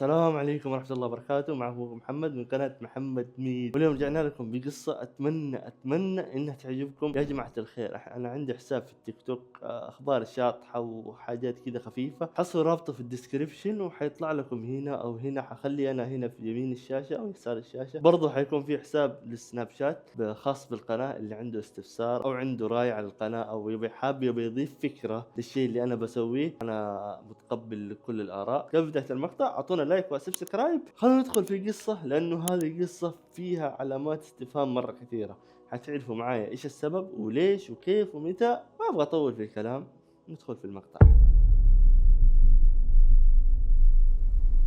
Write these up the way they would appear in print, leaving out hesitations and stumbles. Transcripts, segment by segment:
السلام عليكم ورحمة الله وبركاته. مع أخوكم محمد من قناة محمد ميد، واليوم رجعنا لكم بقصة أتمنى إنها تعجبكم يا جماعة الخير. أنا عندي حساب في التيك توك، أخبار شاطحة وحاجات كذا خفيفة. حصلوا رابطه في الديسكريبشن وحيطلع لكم هنا أو هنا، حخلي أنا هنا في يمين الشاشة أو يسار الشاشة. برضو حيكون في حساب للسناب شات خاص بالقناة، اللي عنده استفسار أو عنده رأي على القناة أو يبي يضيف فكرة للشيء اللي أنا بسويه، أنا متقبل لكل الآراء. قبل بداية المقطع أعطونا لايك وسبسكرايب. خلونا ندخل في القصة، لأنه هذه قصة فيها علامات استفهام مرة كثيرة. حتعرفوا معايا إيش السبب وليش وكيف ومتى. ما أبغى أطول في الكلام، ندخل في المقطع.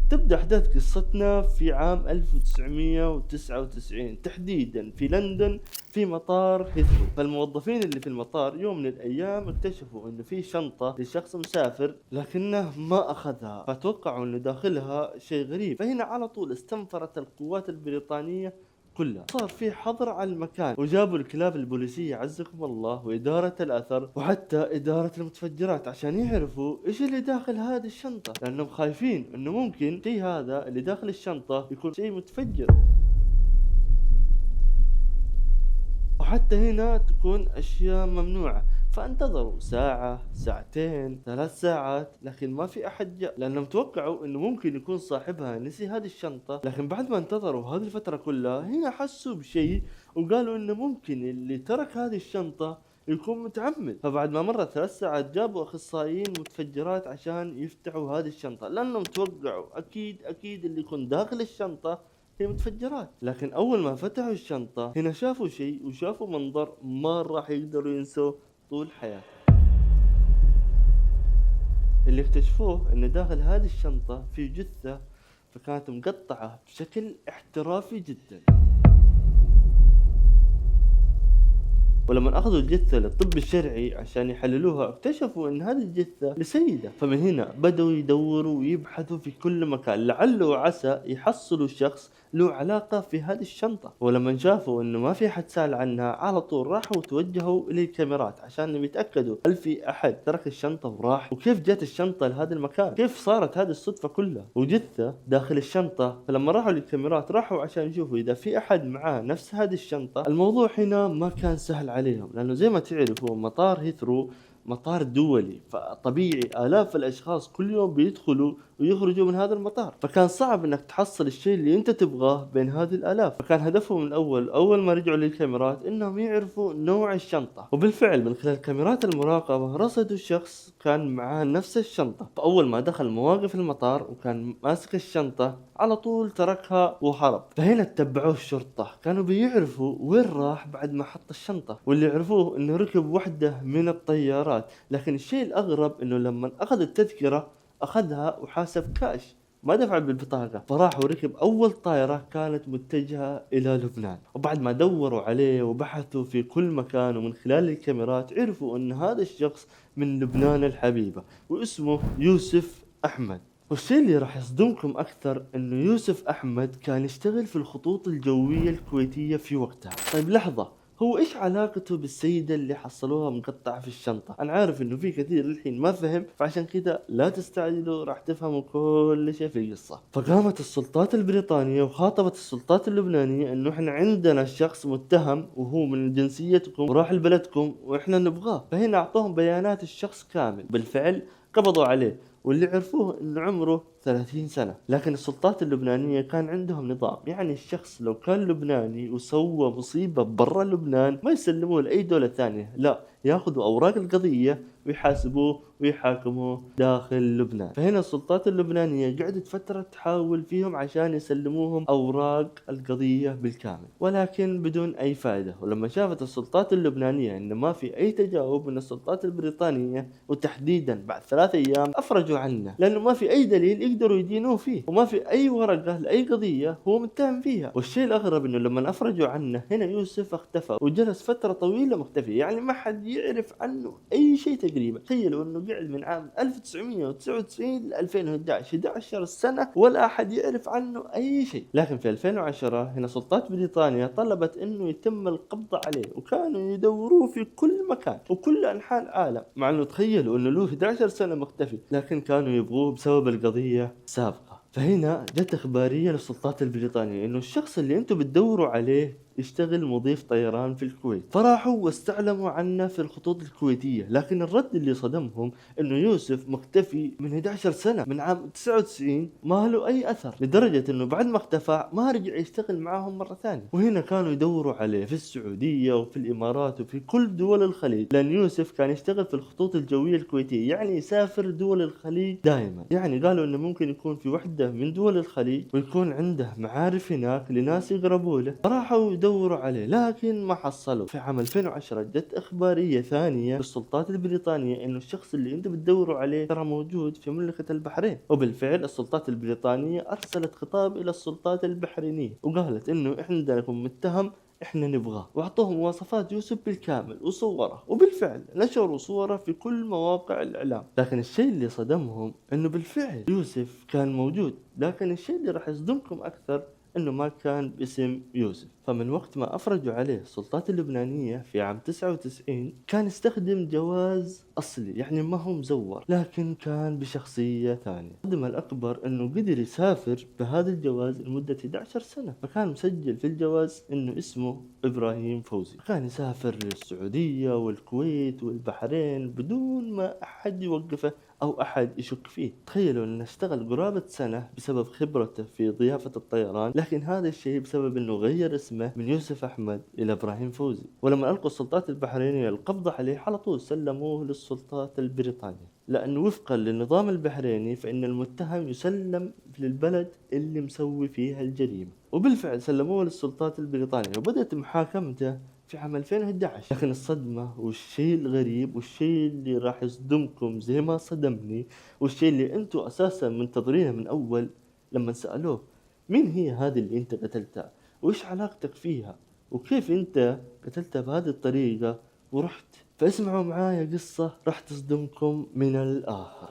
تبدأ أحداث قصتنا في عام 1999 تحديدا في لندن، في مطار هيثرو. فالموظفين اللي في المطار يوم من الأيام اكتشفوا إنه في شنطة لشخص مسافر لكنه ما أخذها، فتوقعوا إنه داخلها شيء غريب. فهنا على طول استنفرت القوات البريطانية كلها، صار في حظر على المكان، وجابوا الكلاب البوليسية عزكم الله وإدارة الأثر وحتى إدارة المتفجرات عشان يعرفوا إيش اللي داخل هذه الشنطة، لأنهم خايفين إنه ممكن شيء هذا اللي داخل الشنطة يكون شيء متفجر، وحتى هنا تكون أشياء ممنوعة. فانتظروا ساعة، ساعتين، 3 ساعات، لكن ما في أحد جاء، لأنهم توقعوا إنه ممكن يكون صاحبها نسي هذه الشنطة. لكن بعد ما انتظروا هذه الفترة كلها، هنا حسوا بشيء وقالوا إنه ممكن اللي ترك هذه الشنطة يكون متعمد. فبعد ما مرت 3 ساعات جابوا أخصائيين متفجرات عشان يفتحوا هذه الشنطة، لأنهم توقعوا أكيد اللي يكون داخل الشنطة هي متفجرات. لكن أول ما فتحوا الشنطة هنا شافوا شيء وشافوا منظر ما راح يقدروا ينسوه طول حياتهم. اللي اكتشفوه ان داخل هذه الشنطة في جثة، فكانت مقطعة بشكل احترافي جدا. ولما اخذوا الجثة للطب الشرعي عشان يحللوها، اكتشفوا ان هذه الجثة لسيدة. فمن هنا بدأوا يدوروا ويبحثوا في كل مكان، لعل وعسى يحصلوا شخص له علاقة في هذه الشنطة. ولما شافوا انه ما في حد سأل عنها، على طول راحوا توجهوا الى الكاميرات عشان يتأكدوا هل في احد ترك الشنطة وراح، وكيف جت الشنطة لهذا المكان، كيف صارت هذه الصدفة كلها وجثة داخل الشنطة. فلما راحوا للكاميرات راحوا عشان يشوفوا اذا في احد معاه نفس هذه الشنطة. الموضوع هنا ما كان سهل عليهم، لانه زي ما تعرفوا مطار هيثرو مطار دولي، فطبيعي آلاف الأشخاص كل يوم بيدخلوا ويخرجوا من هذا المطار، فكان صعب انك تحصل الشيء اللي انت تبغاه بين هذه الآلاف. فكان هدفهم الأول أول ما رجعوا للكاميرات انهم يعرفوا نوع الشنطة، وبالفعل من خلال كاميرات المراقبة رصدوا شخص كان معاه نفس الشنطة. فأول ما دخل مواقف المطار وكان ماسك الشنطة، على طول تركها وهرب. فهنا اتبعوه الشرطة، كانوا بيعرفوا وين راح بعد ما حط الشنطة، واللي عرفوه انه ركب واحدة من الطيارات. لكن الشيء الأغرب انه لما أخذ التذكرة أخذها وحاسب كاش، ما دفع بالبطاقة. فراح وركب أول طائرة كانت متجهة إلى لبنان. وبعد ما دوروا عليه وبحثوا في كل مكان ومن خلال الكاميرات، عرفوا أن هذا الشخص من لبنان الحبيبة واسمه يوسف أحمد. والشيء اللي راح يصدمكم أكثر أنه يوسف أحمد كان يشتغل في الخطوط الجوية الكويتية في وقتها. طيب لحظة، هو ايش علاقته بالسيدة اللي حصلوها مقطعة في الشنطة؟ انا عارف انه في كثير الحين ما فهم، فعشان كذا لا تستعجلوا، راح تفهموا كل شيء في القصة. فقامت السلطات البريطانية وخاطبت السلطات اللبنانية انه احنا عندنا شخص متهم وهو من جنسيتكم وراح لبلدكم واحنا نبغاه. فهنا اعطوهم بيانات الشخص كامل. بالفعل قبضوا عليه، واللي عرفوه انه عمره 30 سنة. لكن السلطات اللبنانية كان عندهم نظام، يعني الشخص لو كان لبناني وسوى مصيبة برا لبنان ما يسلموه لأي دولة ثانية، لا، ياخذوا أوراق القضية ويحاسبوه ويحاكموه داخل لبنان. فهنا السلطات اللبنانية قعدت فترة تحاول فيهم عشان يسلموهم أوراق القضية بالكامل، ولكن بدون أي فائدة. ولما شافت السلطات اللبنانية إن ما في أي تجاوب من السلطات البريطانية، وتحديدا بعد 3 أيام أفرجوا عنه، لأنه ما في أي دليل يقدروا يدينوه فيه، وما في أي ورقة لأي قضية هو متهم فيها. والشيء الأغرب إنه لما أفرجوا عنه، هنا يوسف اختفى وجلس فترة طويلة مختفي، يعني ما حد يعرف عنه أي شيء تقريبا. تخيلوا إنه قعد من عام 1999 ل 2011، 11 سنة ولا أحد يعرف عنه أي شيء. لكن في 2010 هنا سلطات بريطانيا طلبت إنه يتم القبض عليه، وكانوا يدوروه في كل مكان وكل أنحاء العالم، مع إنه تخيلوا إنه له 11 سنة مختفي، لكن كانوا يبغوه بسبب القضية سابقة. فهنا جت إخبارية للسلطات البريطانية إنه الشخص اللي أنتم بتدوروا عليه يشتغل مضيف طيران في الكويت، فراحوا واستعلموا عنه في الخطوط الكويتية. لكن الرد اللي صدمهم إنه يوسف مختفي من 11 سنة، من عام 99 ما له أي أثر، لدرجة إنه بعد ما اختفى ما رجع يشتغل معاهم مرة ثانية. وهنا كانوا يدوروا عليه في السعودية وفي الإمارات وفي كل دول الخليج، لأن يوسف كان يشتغل في الخطوط الجوية الكويتية، يعني يسافر دول الخليج دائما. يعني قالوا إنه ممكن يكون في وحدة من دول الخليج ويكون عنده معارف هناك لناس يقربوا له، فراحوا يدوروا عليه لكن ما حصلوا. في عام 2010 جت إخبارية ثانية للسلطات البريطانية إنه الشخص اللي أنتم بتدوروا عليه ترى موجود في مملكة البحرين. وبالفعل السلطات البريطانية أرسلت خطاب إلى السلطات البحرينية وقالت إنه إحنا عندكم متهم احنا نبغاه، واعطوهم مواصفات يوسف بالكامل وصوره. وبالفعل نشروا صوره في كل مواقع الاعلام. لكن الشيء اللي صدمهم انه بالفعل يوسف كان موجود، لكن الشيء اللي راح يصدمكم اكثر انه ما كان باسم يوسف. فمن وقت ما افرجوا عليه السلطات اللبنانية في عام 99 كان يستخدم جواز اصلي، يعني ما هو مزور، لكن كان بشخصية ثانية. الصدمة الاكبر انه قدر يسافر بهذا الجواز لمدة 11 سنة، فكان مسجل في الجواز انه اسمه ابراهيم فوزي. كان يسافر للسعودية والكويت والبحرين بدون ما احد يوقفه أو أحد يشك فيه. تخيلوا أنه اشتغل قرابة سنة بسبب خبرته في ضيافة الطيران، لكن هذا الشيء بسبب أنه غير اسمه من يوسف أحمد إلى إبراهيم فوزي. ولما ألقوا السلطات البحرينية القبض عليه على طول سلموه للسلطات البريطانية، لأنه وفقا للنظام البحريني فإن المتهم يسلم للبلد اللي مسوي فيها الجريمة. وبالفعل سلموه للسلطات البريطانية وبدأت محاكمته في عام 2011. لكن الصدمة والشيء الغريب والشيء اللي راح يصدمكم زي ما صدمني، والشيء اللي انتوا اساسا منتظرينه من اول، لما سألوه مين هي هذه اللي انت قتلتها، وايش علاقتك فيها، وكيف انت قتلتها بهذه الطريقة ورحت. فاسمعوا معايا قصة راح تصدمكم من الآخر.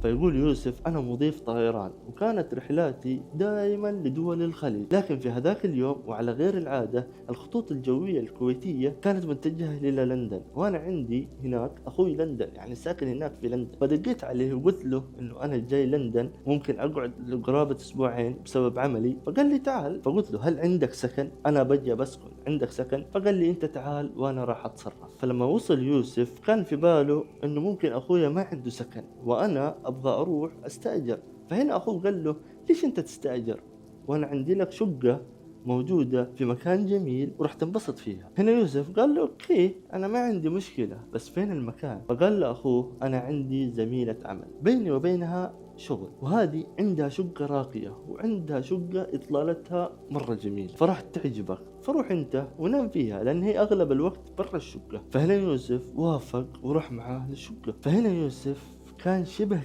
فيقول يوسف أنا مضيف طيران وكانت رحلاتي دائما لدول الخليج، لكن في هذاك اليوم وعلى غير العادة الخطوط الجوية الكويتية كانت متجهة إلى لندن، وأنا عندي هناك أخوي لندن، يعني ساكن هناك في لندن. فدقيت عليه وقلت له إنه أنا جاي لندن ممكن أقعد لقرابة أسبوعين بسبب عملي. فقال لي تعال. فقلت له هل عندك سكن؟ أنا بجي بسكن، عندك سكن؟ فقال لي أنت تعال وأنا راح أتصرف. فلما وصل يوسف كان في باله إنه ممكن أخويا ما عنده سكن وأنا أبغى أروح أستأجر. فهنا أخوه قال له ليش أنت تستأجر وأنا عندي لك شقة موجودة في مكان جميل وراح تنبسط فيها. هنا يوسف قال له أوكي أنا ما عندي مشكلة، بس فين المكان؟ فقال له أخوه أنا عندي زميلة عمل بيني وبينها شغل، وهذه عندها شقة راقية وعندها شقة إطلالتها مرة جميلة فراح تعجبك، فروح انت ونام فيها لان هي اغلب الوقت برا الشقة. فهنا يوسف وافق وراح معاه للشقة. فهنا يوسف كان شبه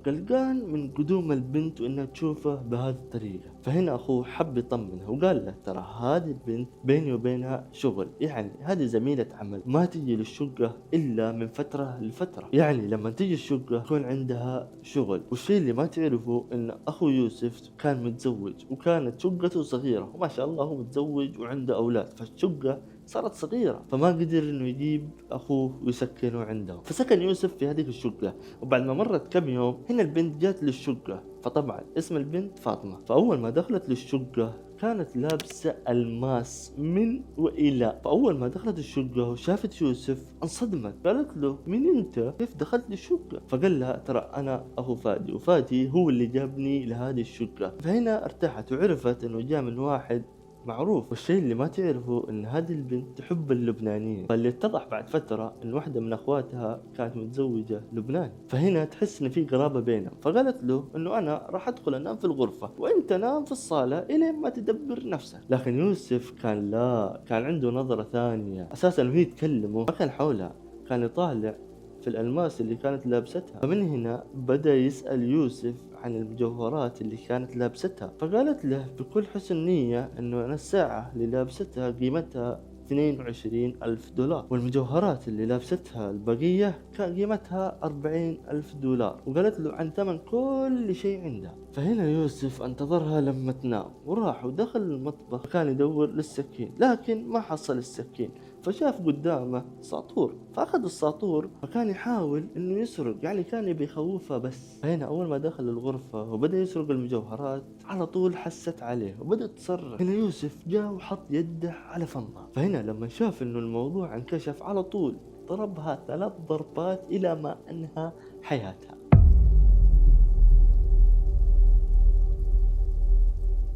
قلقان من قدوم البنت وانها تشوفه بهذه الطريقة. فهنا اخوه حب يطمنه وقال له ترى هذه البنت بيني وبينها شغل، يعني هذه زميلة عمل ما تجي للشقة الا من فترة لفترة، يعني لما تجي الشقة يكون عندها شغل. والشيء اللي ما تعرفه ان اخو يوسف كان متزوج وكانت شقته صغيرة، وما شاء الله هو متزوج وعنده اولاد، فالشقة صارت صغيرة فما قدر انه يجيب اخوه ويسكنه عنده. فسكن يوسف في هذه الشقة. وبعد ما مرت كم يوم هنا البنت جات للشقة، فطبعا اسم البنت فاطمة. فاول ما دخلت للشقة كانت لابسة الماس من والى. فاول ما دخلت الشقة وشافت يوسف انصدمت، قالت له مين انت؟ كيف دخلت للشقة؟ فقال لها ترى انا اخو فادي، وفادي هو اللي جابني لهذه الشقة. فهنا ارتاحت وعرفت انه جاء من واحد معروف. والشيء اللي ما تعرفه ان هذه البنت تحب اللبنانيين، فاللي اتضح بعد فترة ان واحدة من اخواتها كانت متزوجة لبناني. فهنا تحس ان في قرابة بينهم. فقالت له انه انا راح ادخل انام في الغرفة وانت نام في الصالة الين ما تدبر نفسك. لكن يوسف كان لا، كان عنده نظرة ثانية اساسا. وهي تكلمه ما كان حولها، كان يطالع في الألماس اللي كانت لابستها. فمن هنا بدأ يسأل يوسف عن المجوهرات اللي كانت لابستها. فقالت له بكل حسن نية انه انا الساعة اللي لابستها قيمتها 22,000 دولار، والمجوهرات اللي لابستها البقية كان قيمتها 40,000 دولار، وقالت له عن ثمن كل شيء عندها. فهنا يوسف انتظرها لما تنام وراح ودخل المطبخ، كان يدور للسكين لكن ما حصل السكين، فشاف قدامه ساطور، فأخذ الساطور فكان يحاول إنه يسرق، يعني كان يبي يخوفها بس. فهنا أول ما دخل الغرفة وبدأ يسرق المجوهرات على طول حست عليه وبدأ تصرخ. هنا يوسف جاء وحط يده على فمها، فهنا لما شاف إنه الموضوع انكشف على طول ضربها 3 ضربات إلى ما أنهى حياتها.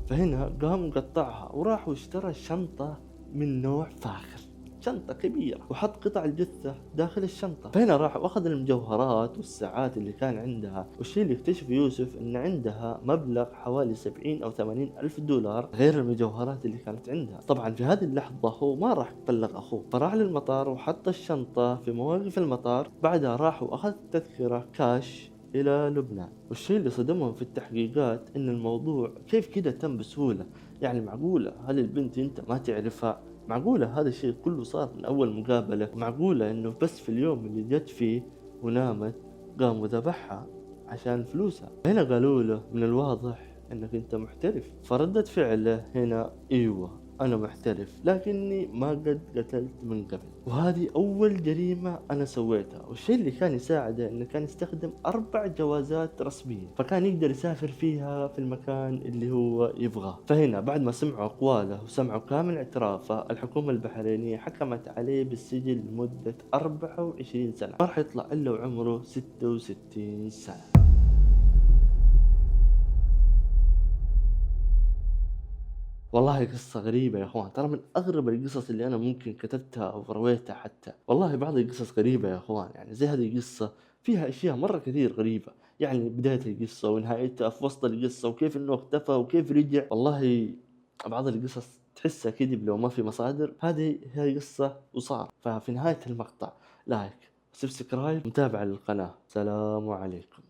فهنا قام قطعها وراح واشترى شنطة من نوع فاخر، شنطة كبيرة، وحط قطع الجثة داخل الشنطة. فهنا راح واخذ المجوهرات والساعات اللي كان عندها، والشيء اللي اكتشف يوسف ان عندها مبلغ حوالي 70 او 80 الف دولار غير المجوهرات اللي كانت عندها. طبعا في هذه اللحظة هو ما راح يبلغ اخوه، فراح للمطار وحط الشنطة في مواقف المطار. بعدها راح واخذ تذكرة كاش إلى لبنان. والشيء اللي صدمهم في التحقيقات إن الموضوع كيف كده تم بسهولة. يعني معقولة هل البنت أنت ما تعرفها؟ معقولة هذا الشيء كله صار من أول مقابلة؟ معقولة إنه بس في اليوم اللي جت فيه ونامت قام وذبحها عشان فلوسها؟ هنا قالوا له من الواضح إنك أنت محترف. فردت فعله هنا أيوة أنا محترف، لكني ما قد قتلت من قبل، وهذه أول جريمة أنا سويتها. والشيء اللي كان يساعده إنه كان يستخدم 4 جوازات رسمية، فكان يقدر يسافر فيها في المكان اللي هو يبغاه. فهنا بعد ما سمعوا أقواله وسمعوا كامل اعترافه، الحكومة البحرينية حكمت عليه بالسجن لمدة 24 سنة، ما راح يطلع إلا وعمره 66 سنة. والله قصة غريبة يا اخوان، ترى من اغرب القصص اللي انا ممكن كتبتها او رويتها حتى. والله بعض القصص غريبة يا اخوان، يعني زي هذه القصة فيها اشياء مرة كثير غريبة. يعني بداية القصة ونهايتها في وسط القصة وكيف انه اختفى وكيف رجع. والله بعض القصص تحسها كذب لو ما في مصادر. هذه هي قصة وصار. ففي نهاية المقطع لايك وسبسكرايب ومتابعة للقناة. سلام عليكم.